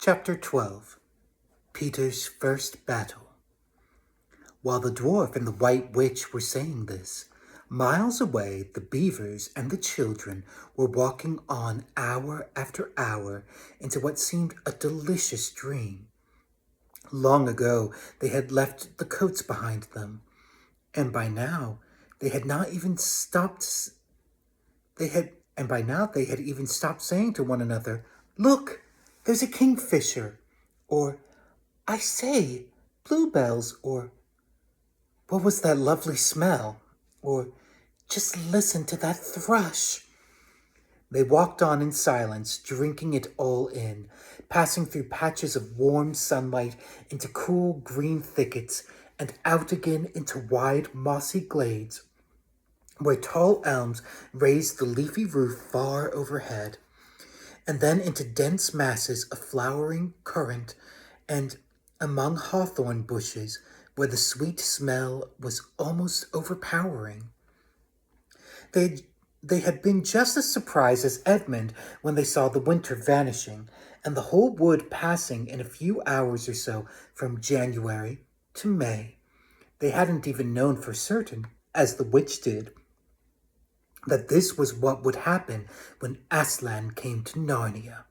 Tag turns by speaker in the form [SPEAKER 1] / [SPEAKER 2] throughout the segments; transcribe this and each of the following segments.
[SPEAKER 1] Chapter 12. Peter's First Battle. While the dwarf and the white witch were saying this, miles away the beavers and the children were walking on hour after hour into what seemed a delicious dream. Long ago they had left the coats behind them, and by now they had even stopped saying to one another, "Look, there's a kingfisher," or "I say, bluebells," or "What was that lovely smell?" or "Just listen to that thrush." They walked on in silence, drinking it all in, passing through patches of warm sunlight into cool green thickets and out again into wide mossy glades where tall elms raised the leafy roof far overhead, and then into dense masses of flowering currant and among hawthorn bushes where the sweet smell was almost overpowering. They had been just as surprised as Edmund when they saw the winter vanishing and the whole wood passing in a few hours or so from January to May. They hadn't even known for certain, as the witch did, that this was what would happen when Aslan came to Narnia.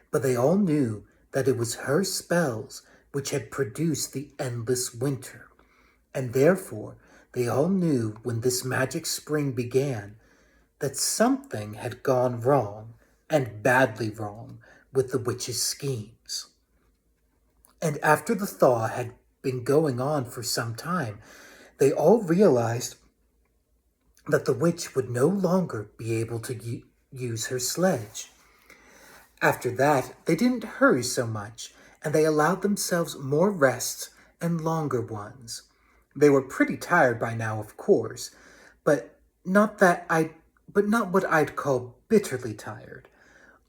[SPEAKER 1] But they all knew that it was her spells which had produced the endless winter, and therefore they all knew when this magic spring began that something had gone wrong, and badly wrong, with the witch's schemes. And after the thaw had been going on for some time, they all realized that the witch would no longer be able to use her sledge. After that, they didn't hurry so much, and they allowed themselves more rests and longer ones. They were pretty tired by now, of course, but not what I'd call bitterly tired,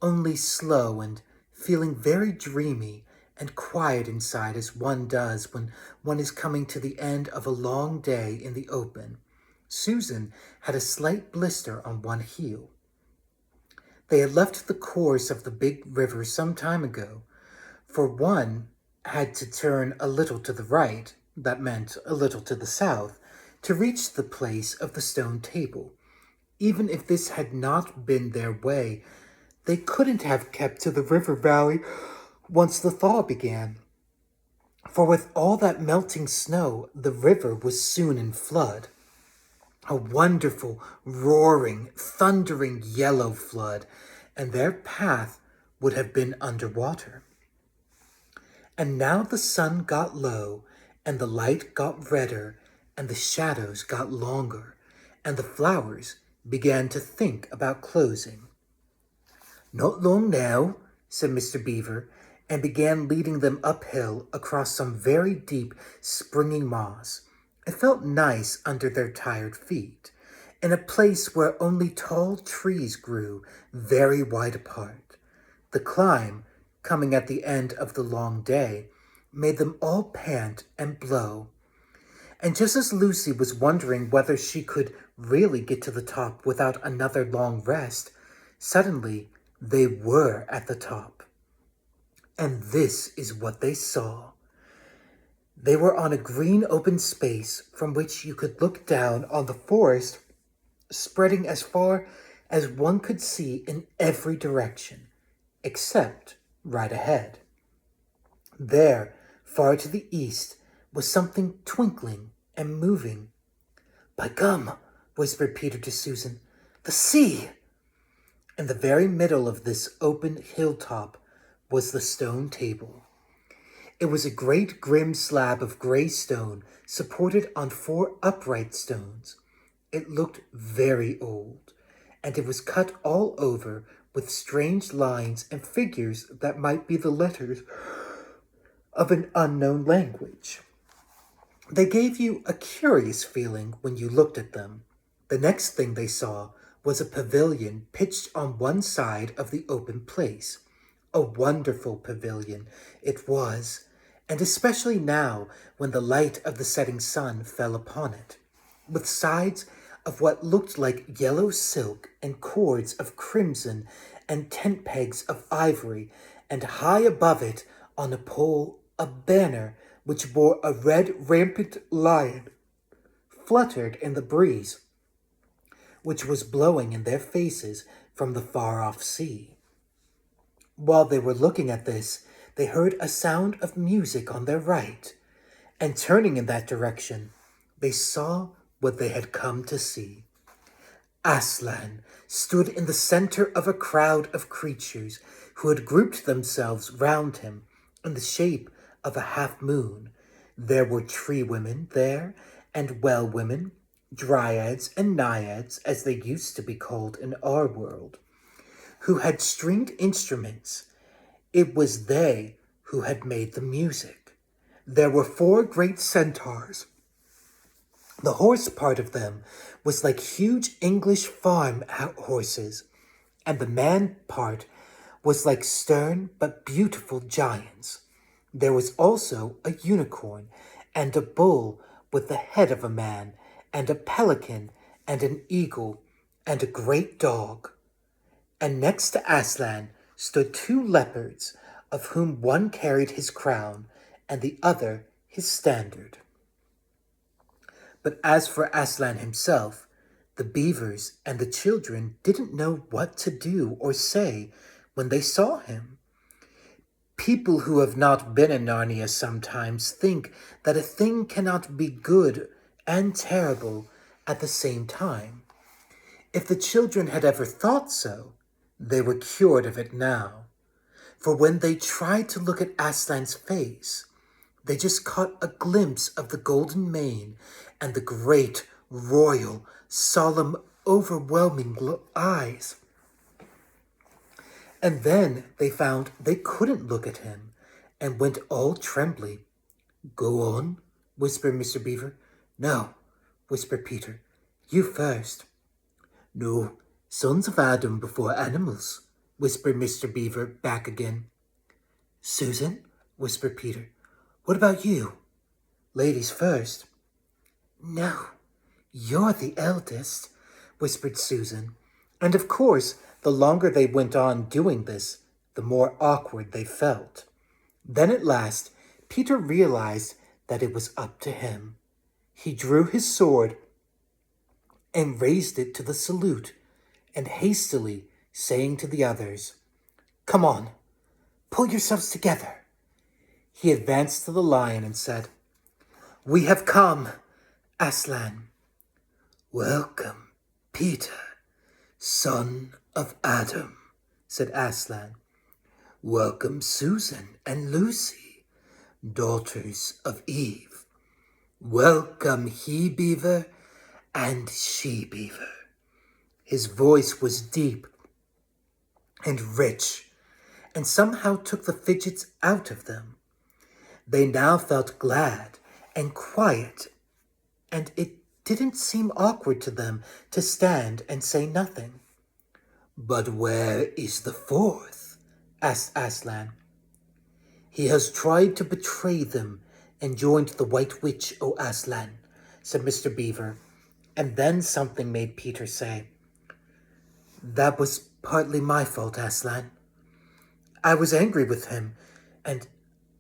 [SPEAKER 1] only slow and feeling very dreamy and quiet inside as one does when one is coming to the end of a long day in the open. Susan had a slight blister on one heel. They had left the course of the big river some time ago, for one had to turn a little to the right, that meant a little to the south, to reach the place of the stone table. Even if this had not been their way, they couldn't have kept to the river valley once the thaw began. For with all that melting snow, the river was soon in flood. A wonderful, roaring, thundering yellow flood, and their path would have been underwater. And now the sun got low, and the light got redder, and the shadows got longer, and the flowers began to think about closing. "Not long now," said Mr. Beaver, and began leading them uphill across some very deep, springy moss. It felt nice under their tired feet, in a place where only tall trees grew very wide apart. The climb, coming at the end of the long day, made them all pant and blow. And just as Lucy was wondering whether she could really get to the top without another long rest, suddenly they were at the top. And this is what they saw. They were on a green open space from which you could look down on the forest spreading as far as one could see in every direction, except right ahead. There, far to the east, was something twinkling and moving. "By gum," whispered Peter to Susan, "the sea!" In the very middle of this open hilltop was the stone table. It was a great grim slab of gray stone supported on 4 upright stones. It looked very old, and it was cut all over with strange lines and figures that might be the letters of an unknown language. They gave you a curious feeling when you looked at them. The next thing they saw was a pavilion pitched on one side of the open place. A wonderful pavilion it was, and especially now when the light of the setting sun fell upon it, with sides of what looked like yellow silk and cords of crimson and tent pegs of ivory and high above it on a pole a banner which bore a red rampant lion fluttered in the breeze which was blowing in their faces from the far-off sea. While they were looking at this, they heard a sound of music on their right, and turning in that direction, they saw what they had come to see. Aslan stood in the center of a crowd of creatures who had grouped themselves round him in the shape of a half-moon. There were tree women there, and well women, dryads and naiads, as they used to be called in our world, who had stringed instruments. It was they who had made the music. There were 4 great centaurs. The horse part of them was like huge English farm horses, and the man part was like stern but beautiful giants. There was also a unicorn, and a bull with the head of a man, and a pelican, and an eagle, and a great dog. And next to Aslan stood 2 leopards, of whom one carried his crown, and the other his standard. But as for Aslan himself, the beavers and the children didn't know what to do or say when they saw him. People who have not been in Narnia sometimes think that a thing cannot be good and terrible at the same time. If the children had ever thought so, they were cured of it now. For when they tried to look at Aslan's face, they just caught a glimpse of the golden mane and the great, royal, solemn, overwhelming eyes. And then they found they couldn't look at him and went all trembly. "Go on," whispered Mr. Beaver. "No," whispered Peter. "You first." "No, sons of Adam before animals," whispered Mr. Beaver back again. "Susan," whispered Peter, "what about you? Ladies first." "No, you're the eldest," whispered Susan, and of course, the longer they went on doing this, the more awkward they felt. Then at last, Peter realized that it was up to him. He drew his sword and raised it to the salute, and hastily saying to the others, "Come on, pull yourselves together," he advanced to the lion and said, "We have come, Aslan." "Welcome, Peter, son of Adam," said Aslan. "Welcome, Susan and Lucy, daughters of Eve. Welcome, he-beaver and she-beaver." His voice was deep and rich, and somehow took the fidgets out of them. They now felt glad and quiet, and it didn't seem awkward to them to stand and say nothing. "But where is the 4th?" asked Aslan. "He has tried to betray them and joined the White Witch, O Aslan," said Mr. Beaver, and then something made Peter say, "That was partly my fault, Aslan. I was angry with him, and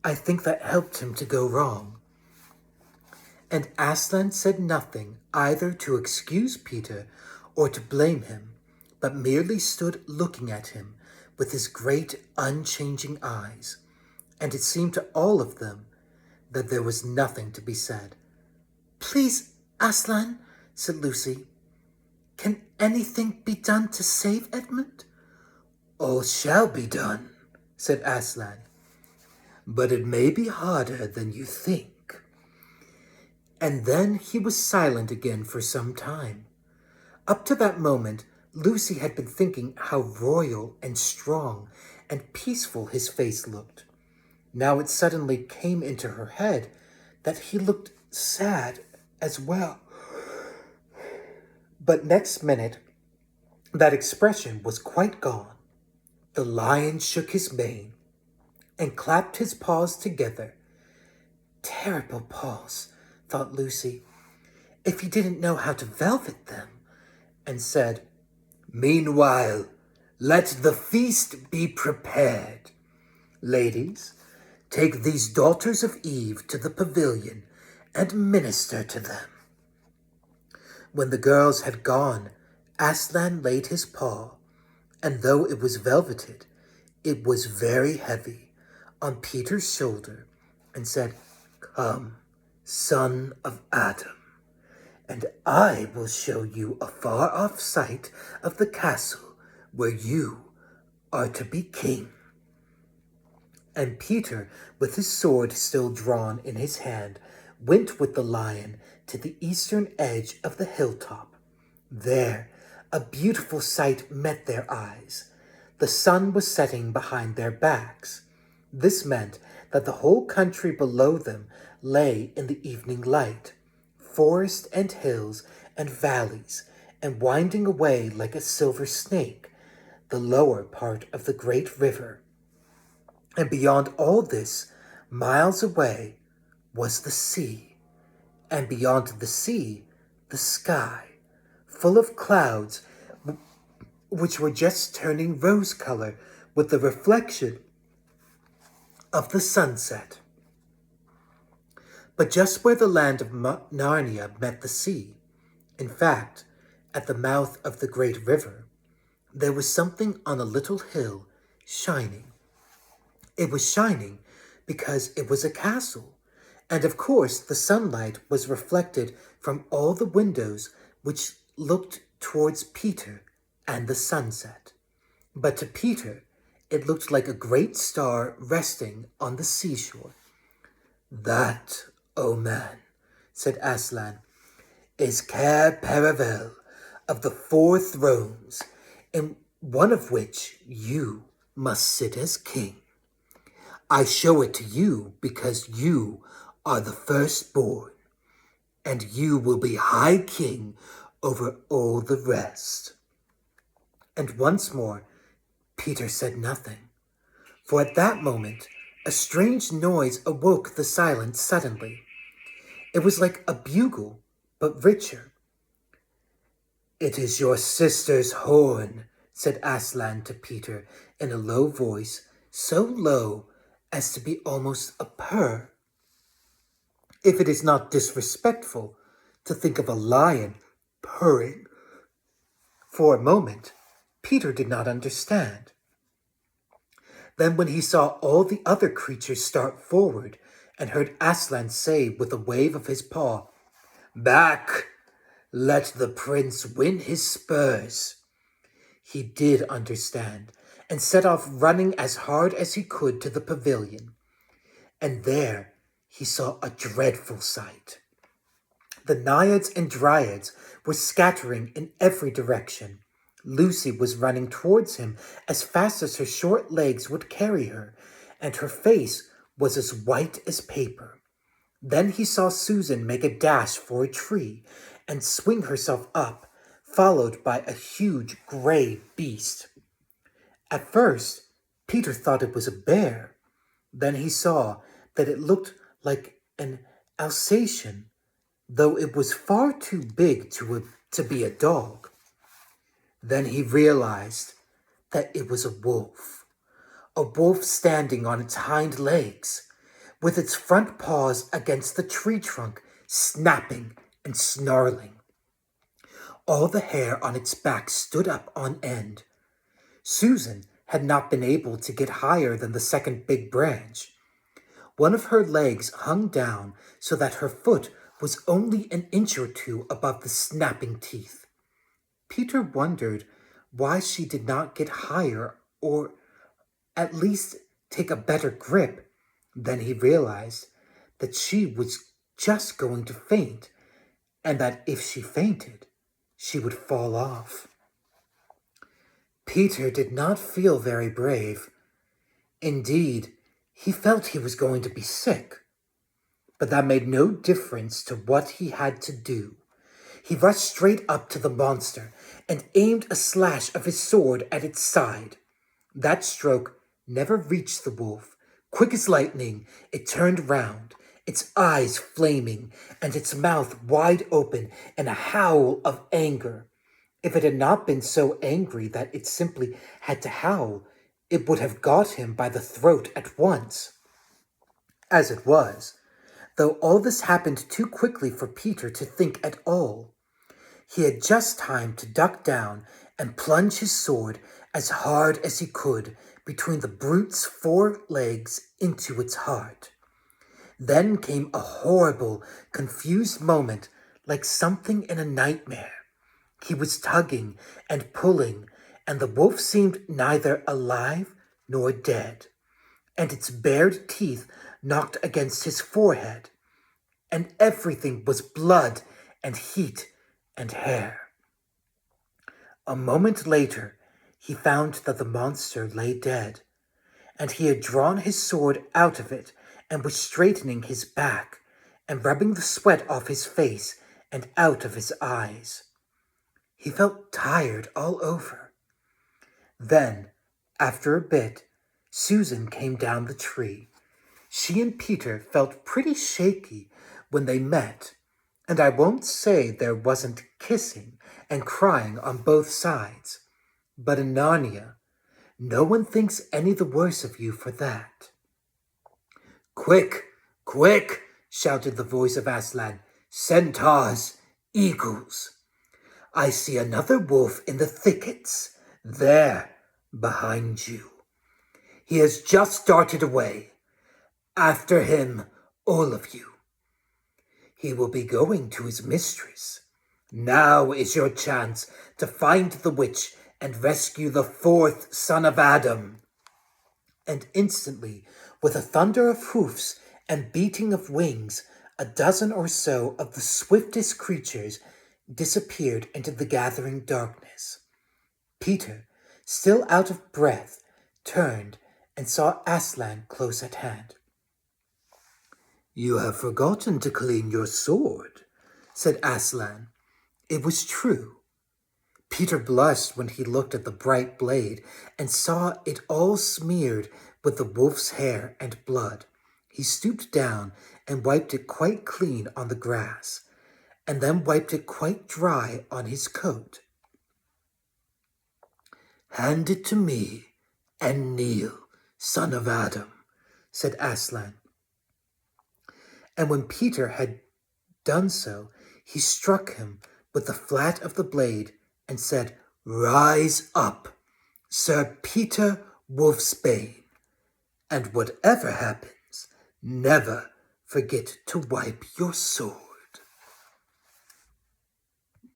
[SPEAKER 1] I think that helped him to go wrong." And Aslan said nothing either to excuse Peter or to blame him, but merely stood looking at him with his great unchanging eyes, and it seemed to all of them that there was nothing to be said. "Please, Aslan," said Lucy, "can anything be done to save Edmund?" "All shall be done," said Aslan, "but it may be harder than you think." And then he was silent again for some time. Up to that moment, Lucy had been thinking how royal and strong and peaceful his face looked. Now it suddenly came into her head that he looked sad as well. But next minute, that expression was quite gone. The lion shook his mane and clapped his paws together. Terrible paws, thought Lucy, if he didn't know how to velvet them, and said, "Meanwhile, let the feast be prepared." Ladies, take these daughters of Eve to the pavilion and minister to them." When the girls had gone, Aslan laid his paw, and though it was velveted, it was very heavy, on Peter's shoulder, and said, "Come, son of Adam, and I will show you a far-off sight of the castle where you are to be king." And Peter, with his sword still drawn in his hand, went with the lion to the eastern edge of the hilltop. There, a beautiful sight met their eyes. The sun was setting behind their backs. This meant that the whole country below them lay in the evening light, forest and hills and valleys, and winding away like a silver snake, the lower part of the great river. And beyond all this, miles away, was the sea, and beyond the sea, the sky, full of clouds which were just turning rose color with the reflection of the sunset. But just where the land of Narnia met the sea, in fact, at the mouth of the great river, there was something on a little hill shining. It was shining because it was a castle, and of course the sunlight was reflected from all the windows which looked towards Peter and the sunset. But to Peter, it looked like a great star resting on the seashore. "That, O man," said Aslan, "is Cair Paravel of the 4 thrones, in one of which you must sit as king. I show it to you because you are the firstborn, and you will be high king over all the rest." And once more, Peter said nothing, for at that moment a strange noise awoke the silence suddenly. It was like a bugle, but richer. "It is your sister's horn," said Aslan to Peter in a low voice, so low as to be almost a purr. If it is not disrespectful to think of a lion purring. For a moment, Peter did not understand. Then when he saw all the other creatures start forward and heard Aslan say with a wave of his paw, "Back! Let the prince win his spurs," he did understand and set off running as hard as he could to the pavilion. And there he saw a dreadful sight. The naiads and dryads were scattering in every direction. Lucy was running towards him as fast as her short legs would carry her, and her face was as white as paper. Then he saw Susan make a dash for a tree and swing herself up, followed by a huge gray beast. At first, Peter thought it was a bear. Then he saw that it looked like an Alsatian, though it was far too big to be a dog. Then he realized that it was a wolf standing on its hind legs, with its front paws against the tree trunk, snapping and snarling. All the hair on its back stood up on end. Susan had not been able to get higher than the second big branch. One of her legs hung down so that her foot was only an inch or two above the snapping teeth. Peter wondered why she did not get higher or at least take a better grip. Then he realized that she was just going to faint, and that if she fainted, she would fall off. Peter did not feel very brave. Indeed, he felt he was going to be sick. But that made no difference to what he had to do. He rushed straight up to the monster and aimed a slash of his sword at its side. That stroke never reached the wolf. Quick as lightning, it turned round, its eyes flaming and its mouth wide open in a howl of anger. If it had not been so angry that it simply had to howl, it would have got him by the throat at once. As it was, though all this happened too quickly for Peter to think at all, he had just time to duck down and plunge his sword as hard as he could between the brute's 4 legs into its heart. Then came a horrible, confused moment like something in a nightmare. He was tugging and pulling, and the wolf seemed neither alive nor dead, and its bared teeth knocked against his forehead, and everything was blood and heat and hair. A moment later, he found that the monster lay dead, and he had drawn his sword out of it and was straightening his back and rubbing the sweat off his face and out of his eyes. He felt tired all over. Then, after a bit, Susan came down the tree. She and Peter felt pretty shaky when they met, and I won't say there wasn't kissing and crying on both sides, but in Narnia, no one thinks any the worse of you for that. "Quick, quick!" shouted the voice of Aslan. "Centaurs, eagles! I see another wolf in the thickets, there, behind you. He has just darted away. After him, all of you. He will be going to his mistress. Now is your chance to find the witch and rescue the 4th son of Adam." And instantly, with a thunder of hoofs and beating of wings, a dozen or so of the swiftest creatures disappeared into the gathering darkness. Peter, still out of breath, turned and saw Aslan close at hand. "You have forgotten to clean your sword," said Aslan. It was true. Peter blushed when he looked at the bright blade and saw it all smeared with the wolf's hair and blood. He stooped down and wiped it quite clean on the grass, and then wiped it quite dry on his coat. "Hand it to me and kneel, son of Adam," said Aslan. And when Peter had done so, he struck him with the flat of the blade and said, "Rise up, Sir Peter Wolfsbane, and whatever happens, never forget to wipe your sword."